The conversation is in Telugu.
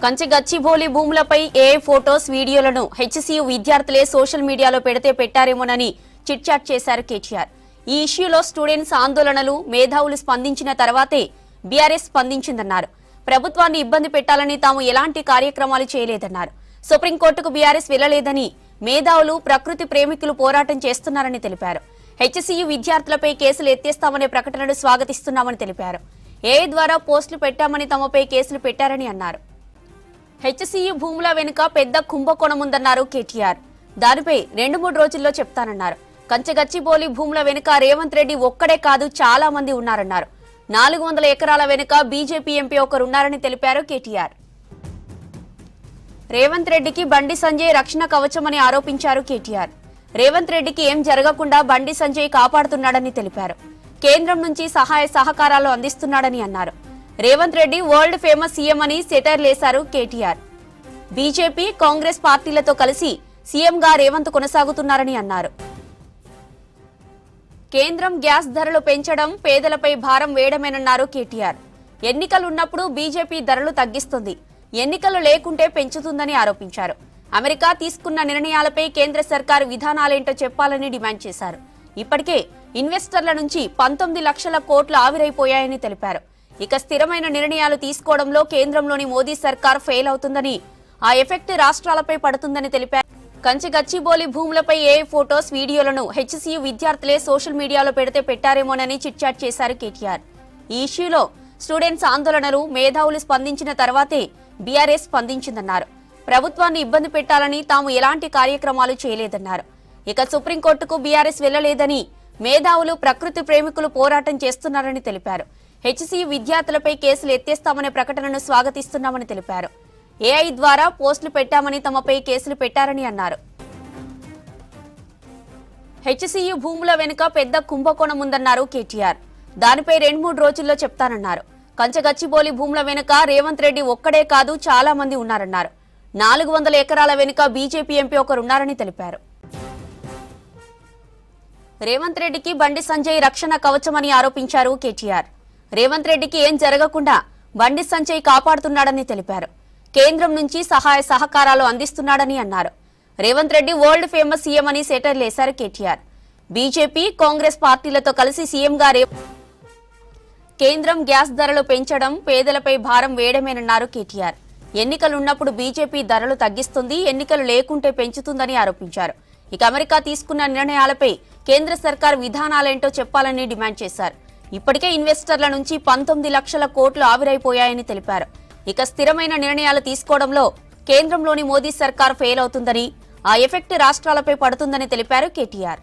కంచి గచ్చిబౌలి భూములపై ఏఐ ఫోటోస్ వీడియోలను హెచ్సియు విద్యార్థులే సోషల్ మీడియాలో పెడితే పెట్టారేమోనని చిట్చాట్ చేశారు కేటీఆర్. ఈ ఇష్యూలో స్టూడెంట్స్ ఆందోళనలు మేధావులు స్పందించిన తర్వాతే బీఆర్ఎస్ స్పందించిందన్నారు. ప్రభుత్వాన్ని ఇబ్బంది పెట్టాలని తాము ఎలాంటి కార్యక్రమాలు చేయలేదన్నారు. సుప్రీంకోర్టుకు బీఆర్ఎస్ వెళ్లలేదని, మేధావులు ప్రకృతి ప్రేమికులు పోరాటం చేస్తున్నారని తెలిపారు. హెచ్సియు విద్యార్థులపై కేసులు ఎత్తేస్తామనే ప్రకటనను స్వాగతిస్తున్నామని తెలిపారు. ఏఐ ద్వారా పోస్టులు పెట్టామని తమపై కేసులు పెట్టారని అన్నారు. హెచ్సియు భూముల వెనుక పెద్ద కుంభకోణం ఉందన్నారు కేటీఆర్. దానిపై 2-3 రోజుల్లో చెప్తానన్నారు. కంచి గచ్చిబౌలి భూముల వెనుక రేవంత్ రెడ్డి ఒక్కడే కాదు, చాలా మంది ఉన్నారన్నారు. 400 ఎకరాల వెనుక బీజేపీ ఎంపీ ఒకరున్నారని తెలిపారు కేటీఆర్. రేవంత్ రెడ్డికి బండి సంజయ్ రక్షణ కవచమని ఆరోపించారు కేటీఆర్. రేవంత్ రెడ్డికి ఏం జరగకుండా బండి సంజయ్ కాపాడుతున్నాడని తెలిపారు. కేంద్రం నుంచి సహాయ సహకారాలు అందిస్తున్నాడని అన్నారు. Revanth Reddy world famous CM అని సెటైర్లేశారు కేటీఆర్. బీజేపీ, కాంగ్రెస్ పార్టీలతో కలిసి సీఎంగా రేవంత్ కొనసాగుతున్నారని అన్నారు. కేంద్రం గ్యాస్ ధరలు పెంచడం, పేదలపై భారం వేయడమేనన్నారు కేటీఆర్. ఎన్నికలున్నప్పుడు బీజేపీ ధరలు తగ్గిస్తుంది, ఎన్నికలు లేకుంటే పెంచుతుందని ఆరోపించారు. అమెరికా తీసుకున్న నిర్ణయాలపై కేంద్ర సర్కారు విధానాలేంటో చెప్పాలని డిమాండ్ చేశారు. ఇప్పటికే ఇన్వెస్టర్ల నుంచి 19 లక్షల కోట్లు ఆవిరైపోయాయని తెలిపారు. ఇక స్థిరమైన నిర్ణయాలు తీసుకోవడంలో కేంద్రంలోని మోదీ సర్కార్ ఫెయిల్ అవుతుందని, ఆ ఎఫెక్ట్ రాష్ట్రాలపై పడుతుందని తెలిపారు. కంచి గచ్చిబౌలి భూములపై ఏఐ ఫోటోస్ వీడియోలను హెచ్సియు విద్యార్థులే సోషల్ మీడియాలో పెడితే పెట్టారేమోనని చిట్చాట్ చేశారు కేటీఆర్. ఈ ఇష్యూలో స్టూడెంట్స్ ఆందోళనలు మేధావులు స్పందించిన తర్వాతే బీఆర్ఎస్ స్పందించిందన్నారు. ప్రభుత్వాన్ని ఇబ్బంది పెట్టాలని తాము ఎలాంటి కార్యక్రమాలు చేయలేదన్నారు. ఇక సుప్రీంకోర్టుకు బీఆర్ఎస్ వెళ్లలేదని, మేధావులు ప్రకృతి ప్రేమికులు పోరాటం చేస్తున్నారని తెలిపారు. హెచ్సియు విద్యార్థులపై కేసులు ఎత్తేస్తామనే ప్రకటనను స్వాగతిస్తున్నామని తెలిపారు. ఏఐ ద్వారా పోస్టులు పెట్టామని తమపై కేసులు పెట్టారని అన్నారు. హెచ్సియు భూముల వెనుక పెద్ద కుంభకోణం ఉందన్నారు కేటీఆర్. దానిపై 2-3 రోజుల్లో చెప్తానన్నారు. కంచి గచ్చిబౌలి భూముల వెనుక రేవంత్ రెడ్డి ఒక్కడే కాదు, చాలా మంది ఉన్నారన్నారు. 400 ఎకరాల వెనుక బీజేపీ ఎంపీ ఒకరున్నారని తెలిపారు. రేవంత్ రెడ్డికి బండి సంజయ్ రక్షణ కవచమని ఆరోపించారు కేటీఆర్. రేవంత్ రెడ్డికి ఏం జరగకుండా బండి సంజయ్ కాపాడుతున్నాడని తెలిపారు. కేంద్రం నుంచి సహాయ సహకారాలు అందిస్తున్నాడని అన్నారు. Revanth Reddy world famous CM అని సెటైర్లేశారు కేటీఆర్. బీజేపీ, కాంగ్రెస్ పార్టీలతో కలిసి సీఎంగా కేంద్రం గ్యాస్ ధరలు పెంచడం, పేదలపై భారం వేయడమేనన్నారు కేటీఆర్. ఎన్నికలున్నప్పుడు బీజేపీ ధరలు తగ్గిస్తుంది, ఎన్నికలు లేకుంటే పెంచుతుందని ఆరోపించారు. ఇక అమెరికా తీసుకున్న నిర్ణయాలపై కేంద్ర సర్కార్ విధానాలేంటో చెప్పాలని డిమాండ్ చేశారు. ఇప్పటికే ఇన్వెస్టర్ల నుంచి 19 లక్షల కోట్లు ఆవిరైపోయాయని తెలిపారు. ఇక స్థిరమైన నిర్ణయాలు తీసుకోవడంలో కేంద్రంలోని మోదీ సర్కార్ ఫెయిల్ అవుతుందని, ఆ ఎఫెక్ట్ రాష్ట్రాలపై పడుతుందని తెలిపారు కేటీఆర్.